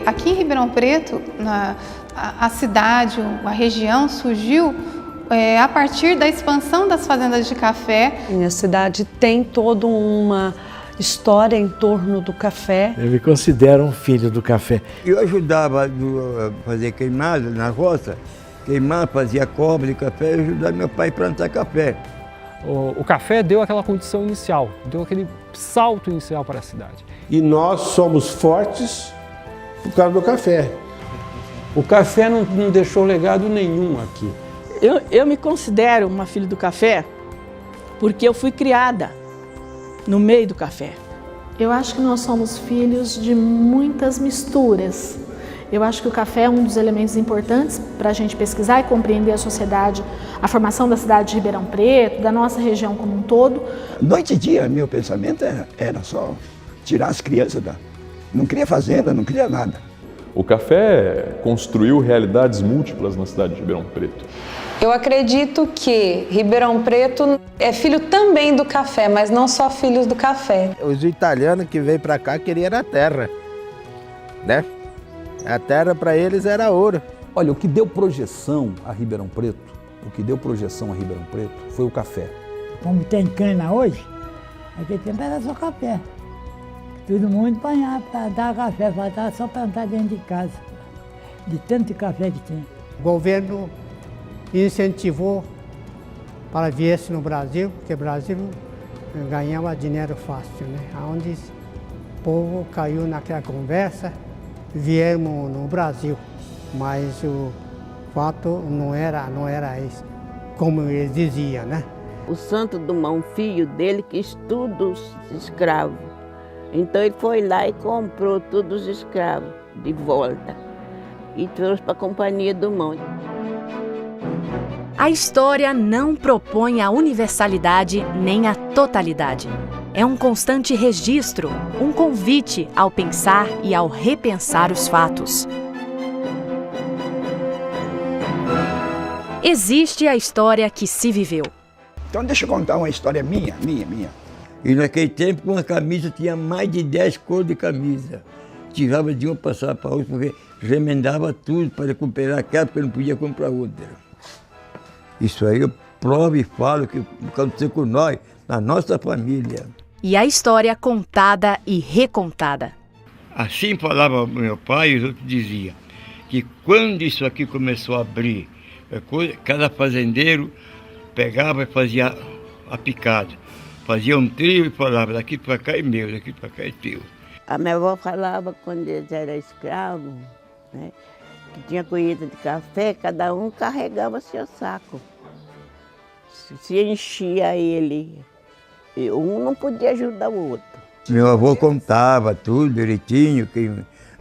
Aqui em Ribeirão Preto, a cidade, a região surgiu a partir da expansão das fazendas de café. Minha cidade tem toda uma história em torno do café. Eu me considero um filho do café. Eu ajudava a fazer queimada na roça, queimar, fazia cobre de café e ajudava meu pai a plantar café. O café deu aquela condição inicial, deu aquele salto inicial para a cidade. E nós somos fortes por causa do café. O café não deixou legado nenhum aqui. Eu me considero uma filha do café porque eu fui criada no meio do café. Eu acho que nós somos filhos de muitas misturas. Eu acho que o café é um dos elementos importantes para a gente pesquisar e compreender a sociedade, a formação da cidade de Ribeirão Preto, da nossa região como um todo. Noite e dia, meu pensamento era só tirar as crianças da... Não queria fazenda, não queria nada. O café construiu realidades múltiplas na cidade de Ribeirão Preto. Eu acredito que Ribeirão Preto é filho também do café, mas não só filhos do café. Os italianos que veio para cá queriam a terra, né? A terra para eles era ouro. Olha, o que deu projeção a Ribeirão Preto, foi o café. Como tem cana hoje, aquele tempo era só café. Todo mundo apanhava para dar café, faltava só plantar dentro de casa, de tanto café que tem. O governo incentivou para viesse no Brasil, porque o Brasil ganhava dinheiro fácil, né? Onde o povo caiu naquela conversa, viemos no Brasil, mas o fato não era isso, como eles diziam, né? O Santos Dumont, filho dele, quis tudo escravo. Então ele foi lá e comprou todos os escravos de volta e trouxe para a Companhia Dumont. A história não propõe a universalidade nem a totalidade. É um constante registro, um convite ao pensar e ao repensar os fatos. Existe a história que se viveu. Então deixa eu contar uma história minha. E naquele tempo, uma camisa tinha mais de 10 cores de camisa. Tirava de uma, passava para outra, porque remendava tudo para recuperar aquela, porque não podia comprar outra. Isso aí eu provo e falo que aconteceu com nós, na nossa família. E a história contada e recontada. Assim falava meu pai e os outros diziam que quando isso aqui começou a abrir, cada fazendeiro pegava e fazia a picada. Fazia um trio e falava, daqui para cá é meu, daqui para cá é teu. A minha avó falava quando eles eram escravos, né, que tinha colheita de café, cada um carregava seu saco. Se enchia ele, um não podia ajudar o outro. Meu avô contava tudo direitinho,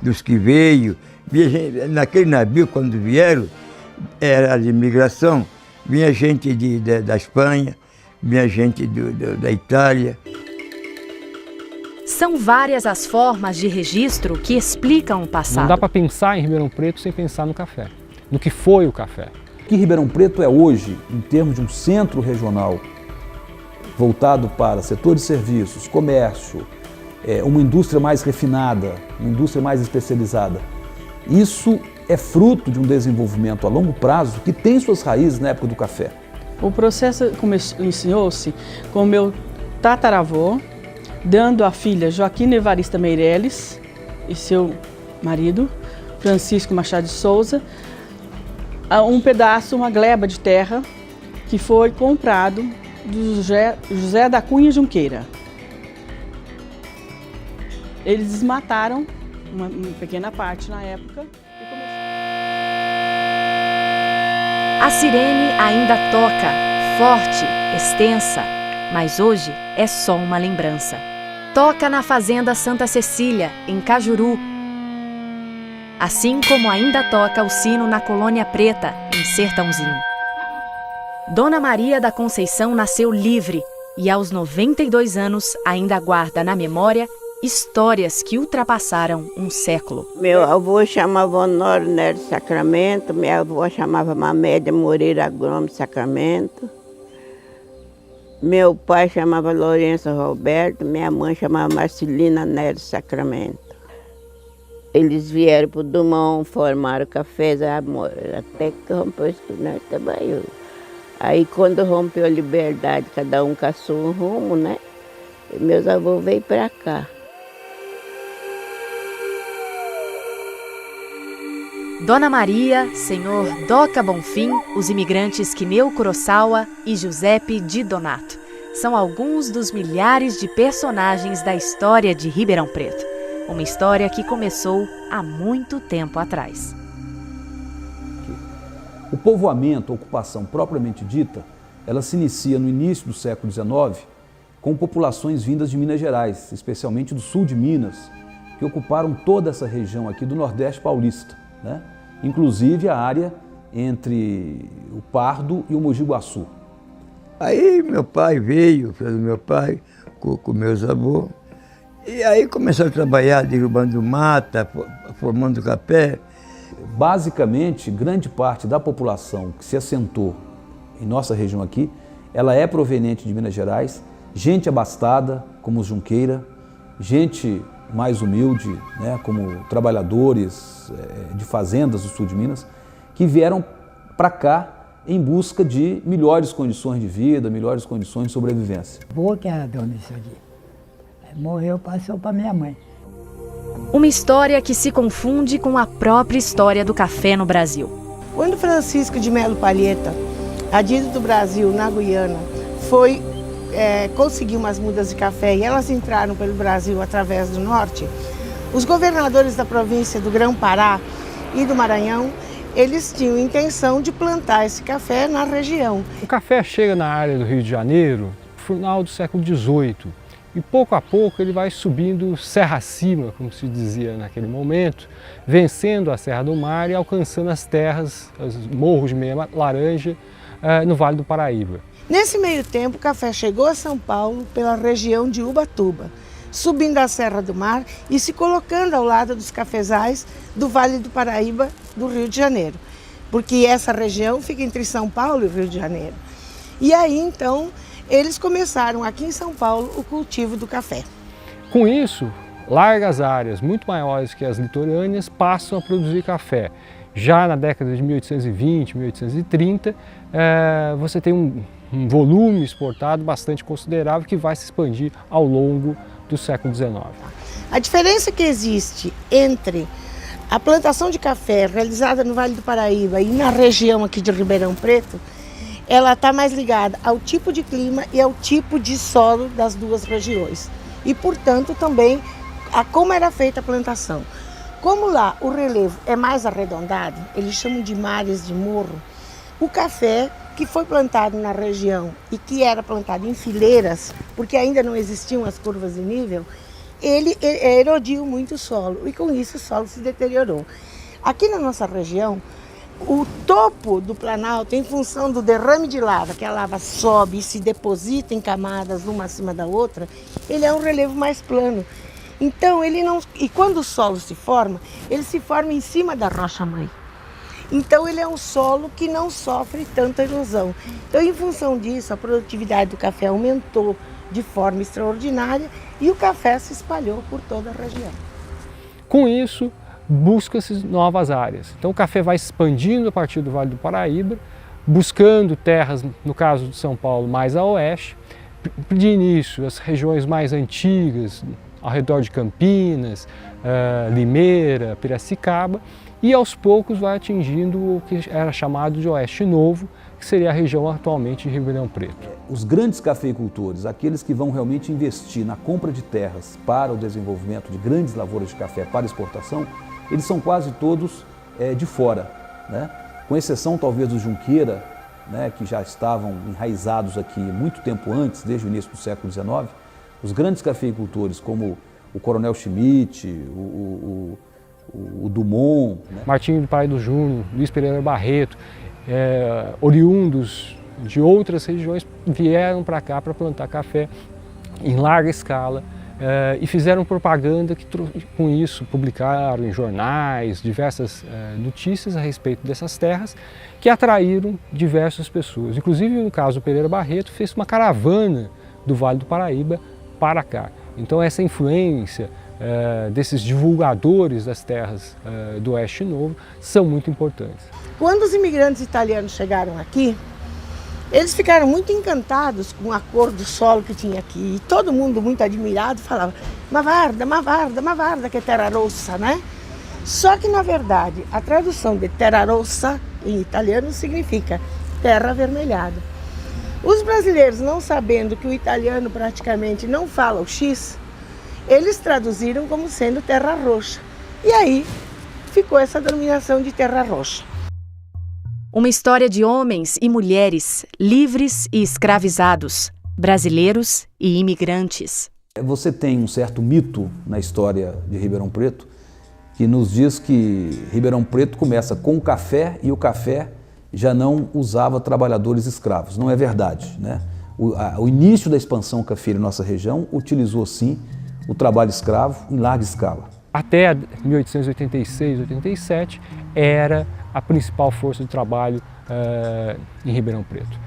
dos que veio. Naquele navio, quando vieram, era de imigração, vinha gente da Espanha, vinha gente da Itália. São várias as formas de registro que explicam o passado. Não dá para pensar em Ribeirão Preto sem pensar no café, no que foi o café. O que Ribeirão Preto é hoje, em termos de um centro regional voltado para setor de serviços, comércio, uma indústria mais refinada, uma indústria mais especializada, isso é fruto de um desenvolvimento a longo prazo que tem suas raízes na época do café. O processo iniciou-se com meu tataravô, dando à filha Joaquina Evarista Meireles e seu marido, Francisco Machado de Souza, um pedaço, uma gleba de terra que foi comprado do José da Cunha Junqueira. Eles desmataram uma pequena parte na época e começaram... A sirene ainda toca, forte, extensa, mas hoje é só uma lembrança. Toca na Fazenda Santa Cecília, em Cajuru. Assim como ainda toca o sino na Colônia Preta, em Sertãozinho. Dona Maria da Conceição nasceu livre e aos 92 anos ainda guarda na memória histórias que ultrapassaram um século. Meu avô chamava Honório Nery Sacramento, minha avó chamava Mamédia Moreira Gomes Sacramento, meu pai chamava Lourenço Roberto, minha mãe chamava Marcelina Nery Sacramento. Eles vieram para o Dumont, formaram cafés, até que rompeu o esquina, trabalhou. Aí quando rompeu a Liberdade, cada um caçou um rumo, né? E meus avós veio para cá. Dona Maria, Senhor Doca Bonfim, os imigrantes Quineu Kurosawa e Giuseppe Di Donato. São alguns dos milhares de personagens da história de Ribeirão Preto. Uma história que começou há muito tempo atrás. O povoamento, a ocupação propriamente dita, ela se inicia no início do século XIX com populações vindas de Minas Gerais, especialmente do sul de Minas, que ocuparam toda essa região aqui do Nordeste paulista, né? Inclusive a área entre o Pardo e o Mogi Guaçu. Aí meu pai veio, meu pai, com meus avós, e aí começou a trabalhar derrubando mata, formando café. Basicamente, grande parte da população que se assentou em nossa região aqui, ela é proveniente de Minas Gerais, gente abastada, como os Junqueira, gente mais humilde, né, como trabalhadores de fazendas do sul de Minas, que vieram para cá em busca de melhores condições de vida, melhores condições de sobrevivência. Boa que é a dona isso aqui. Morreu, passou para minha mãe. Uma história que se confunde com a própria história do café no Brasil. Quando Francisco de Melo Palheta, adido do Brasil na Guiana, foi conseguir umas mudas de café e elas entraram pelo Brasil através do norte, os governadores da província do Grão-Pará e do Maranhão, eles tinham intenção de plantar esse café na região. O café chega na área do Rio de Janeiro no final do século XVIII e pouco a pouco ele vai subindo serra acima, como se dizia naquele momento, vencendo a Serra do Mar e alcançando as terras, os morros de Meia Laranja, no Vale do Paraíba. Nesse meio tempo, o café chegou a São Paulo pela região de Ubatuba, subindo a Serra do Mar e se colocando ao lado dos cafezais do Vale do Paraíba do Rio de Janeiro, porque essa região fica entre São Paulo e Rio de Janeiro. E aí, então, eles começaram aqui em São Paulo o cultivo do café. Com isso, largas áreas muito maiores que as litorâneas passam a produzir café. Já na década de 1820, 1830, você tem um volume exportado bastante considerável que vai se expandir ao longo do século XIX. A diferença que existe entre a plantação de café realizada no Vale do Paraíba e na região aqui de Ribeirão Preto, ela está mais ligada ao tipo de clima e ao tipo de solo das duas regiões. E, portanto, também a como era feita a plantação. Como lá o relevo é mais arredondado, eles chamam de mares de morro, o café que foi plantado na região e que era plantado em fileiras, porque ainda não existiam as curvas de nível, ele erodiu muito o solo e com isso o solo se deteriorou. Aqui na nossa região, o topo do Planalto, em função do derrame de lava, que a lava sobe e se deposita em camadas uma acima da outra, ele é um relevo mais plano. Então, ele não... E quando o solo se forma, ele se forma em cima da rocha-mãe. Então, ele é um solo que não sofre tanta erosão. Então, em função disso, a produtividade do café aumentou de forma extraordinária e o café se espalhou por toda a região. Com isso, busca-se novas áreas. Então, o café vai expandindo a partir do Vale do Paraíba, buscando terras, no caso de São Paulo, mais a oeste. De início, as regiões mais antigas, ao redor de Campinas, Limeira, Piracicaba, e aos poucos vai atingindo o que era chamado de Oeste Novo, que seria a região atualmente de Ribeirão Preto. Os grandes cafeicultores, aqueles que vão realmente investir na compra de terras para o desenvolvimento de grandes lavouras de café para exportação, eles são quase todos de fora, né? com exceção talvez do Junqueira, né, que já estavam enraizados aqui muito tempo antes, desde o início do século XIX, os grandes cafeicultores como o Coronel Schmidt, o Dumont, né? Martinho do Paraíba Júnior, Luiz Pereira Barreto, oriundos de outras regiões, vieram para cá para plantar café em larga escala e fizeram propaganda que com isso publicaram em jornais diversas notícias a respeito dessas terras que atraíram diversas pessoas. Inclusive, no caso do Pereira Barreto, fez uma caravana do Vale do Paraíba para cá. Então essa influência desses divulgadores das terras do Oeste Novo são muito importantes. Quando os imigrantes italianos chegaram aqui, eles ficaram muito encantados com a cor do solo que tinha aqui. E todo mundo muito admirado falava Mavarda, Mavarda, Mavarda, que é terra rossa, né? Só que, na verdade, a tradução de terra rossa em italiano significa terra avermelhada. Os brasileiros, não sabendo que o italiano praticamente não fala o X, eles traduziram como sendo terra roxa. E aí ficou essa denominação de terra roxa. Uma história de homens e mulheres livres e escravizados, brasileiros e imigrantes. Você tem um certo mito na história de Ribeirão Preto que nos diz que Ribeirão Preto começa com o café e o café já não usava trabalhadores escravos. Não é verdade, né? O início da expansão cafeira em nossa região utilizou sim o trabalho escravo em larga escala. Até 1886, 87 era a principal força de trabalho em Ribeirão Preto.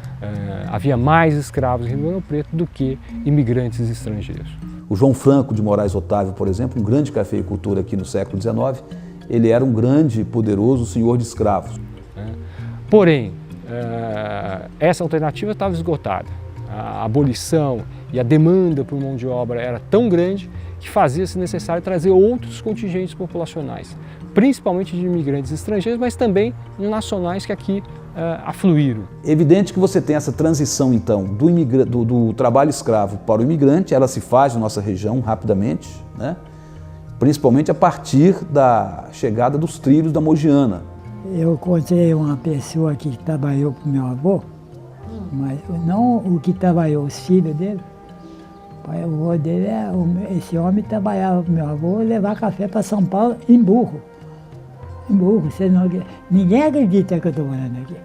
Havia mais escravos em Ribeirão Preto do que imigrantes estrangeiros. O João Franco de Moraes Otávio, por exemplo, um grande cafeicultor aqui no século XIX, ele era um grande e poderoso senhor de escravos. Porém, essa alternativa estava esgotada. A abolição e a demanda por mão de obra era tão grande que fazia-se necessário trazer outros contingentes populacionais, principalmente de imigrantes estrangeiros, mas também nacionais que aqui afluíram. É evidente que você tem essa transição, então, do trabalho escravo para o imigrante, ela se faz na nossa região rapidamente, né? Principalmente a partir da chegada dos trilhos da Mogiana. Eu encontrei uma pessoa que trabalhou com meu avô, mas não o que trabalhou, os filhos dele. O avô dele, esse homem trabalhava com meu avô levar café para São Paulo em burro. Em burro, ninguém acredita que eu estou morando aqui.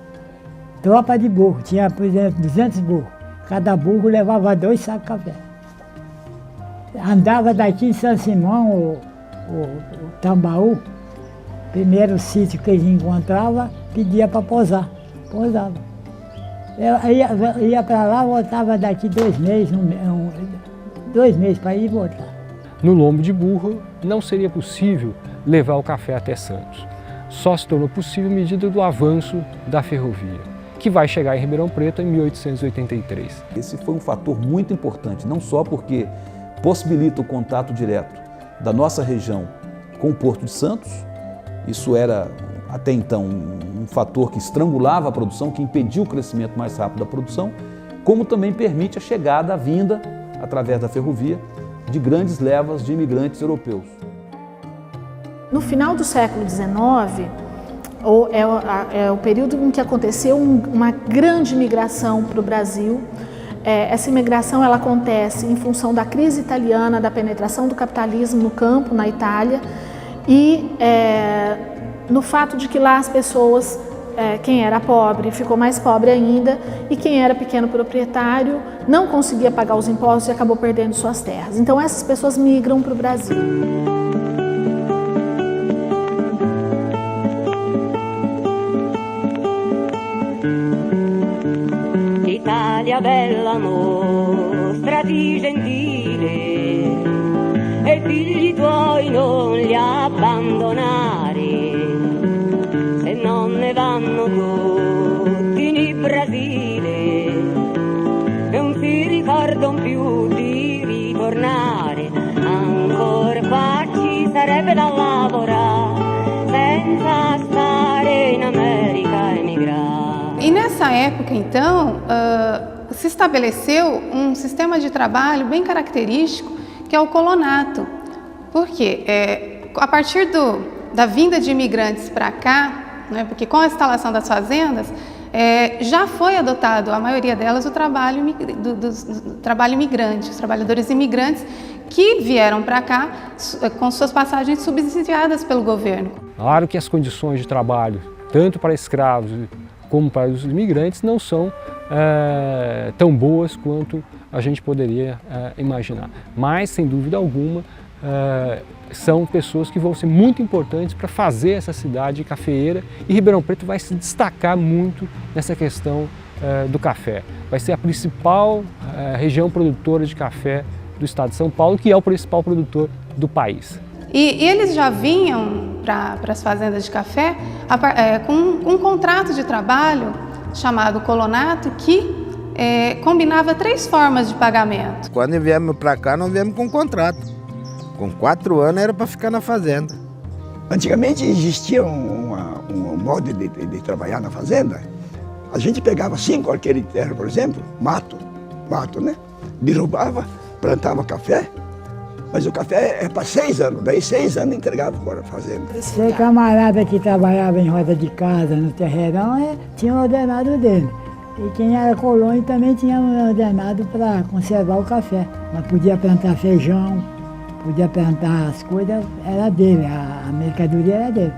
Tropa de burro, tinha, por exemplo, 200 burros. Cada burro levava 2 sacos de café. Andava daqui em São Simão, o Tambaú, primeiro sítio que eles encontravam, pedia para posar. Posava. Eu ia para lá, voltava daqui 2 meses, 2 meses para ir e voltar. No lombo de burro não seria possível levar o café até Santos. Só se tornou possível à medida do avanço da ferrovia, que vai chegar em Ribeirão Preto em 1883. Esse foi um fator muito importante, não só porque possibilita o contato direto da nossa região com o Porto de Santos, isso era até então um fator que estrangulava a produção, que impedia o crescimento mais rápido da produção, como também permite a chegada, a vinda, através da ferrovia, de grandes levas de imigrantes europeus. No final do século XIX, é o período em que aconteceu uma grande migração para o Brasil. Essa imigração ela acontece em função da crise italiana, da penetração do capitalismo no campo, na Itália, e no fato de que lá as pessoas, quem era pobre ficou mais pobre ainda, e quem era pequeno proprietário não conseguia pagar os impostos e acabou perdendo suas terras. Então essas pessoas migram para o Brasil. Italia bella, mostrati gentile, e figli tuoi non li abbandonare, se non ne vanno tutti in Brasile, non si ricordano più di ritornare, ancora qua ci sarebbe da lavorare, senza stare in America emigrare. E nessa época, então, se estabeleceu um sistema de trabalho bem característico, que é o colonato. Por quê? A partir da vinda de imigrantes para cá, né? Porque com a instalação das fazendas, já foi adotado, a maioria delas, o trabalho imigrante, os trabalhadores imigrantes que vieram para cá com suas passagens subsidiadas pelo governo. Claro que as condições de trabalho, tanto para escravos como para os imigrantes, não são tão boas quanto a gente poderia imaginar. Mas, sem dúvida alguma, são pessoas que vão ser muito importantes para fazer essa cidade cafeeira, e Ribeirão Preto vai se destacar muito nessa questão do café. Vai ser a principal região produtora de café do estado de São Paulo, que é o principal produtor do país. E eles já vinham para as fazendas de café com um contrato de trabalho chamado colonato, que combinava 3 formas de pagamento. Quando viemos para cá, não viemos com contrato. Com 4 anos era para ficar na fazenda. Antigamente existia um modo de trabalhar na fazenda. A gente pegava 5 arqueiros de terra, por exemplo, mato, né? Derrubava, plantava café, mas o café é para 6 anos, daí 6 anos entregava para a fazenda. Esse camarada que trabalhava em roda de casa, no terreirão, tinha um ordenado dele. E quem era colônia também tinha um ordenado para conservar o café. Mas podia plantar feijão, podia plantar as coisas, era dele, a mercadoria era dele.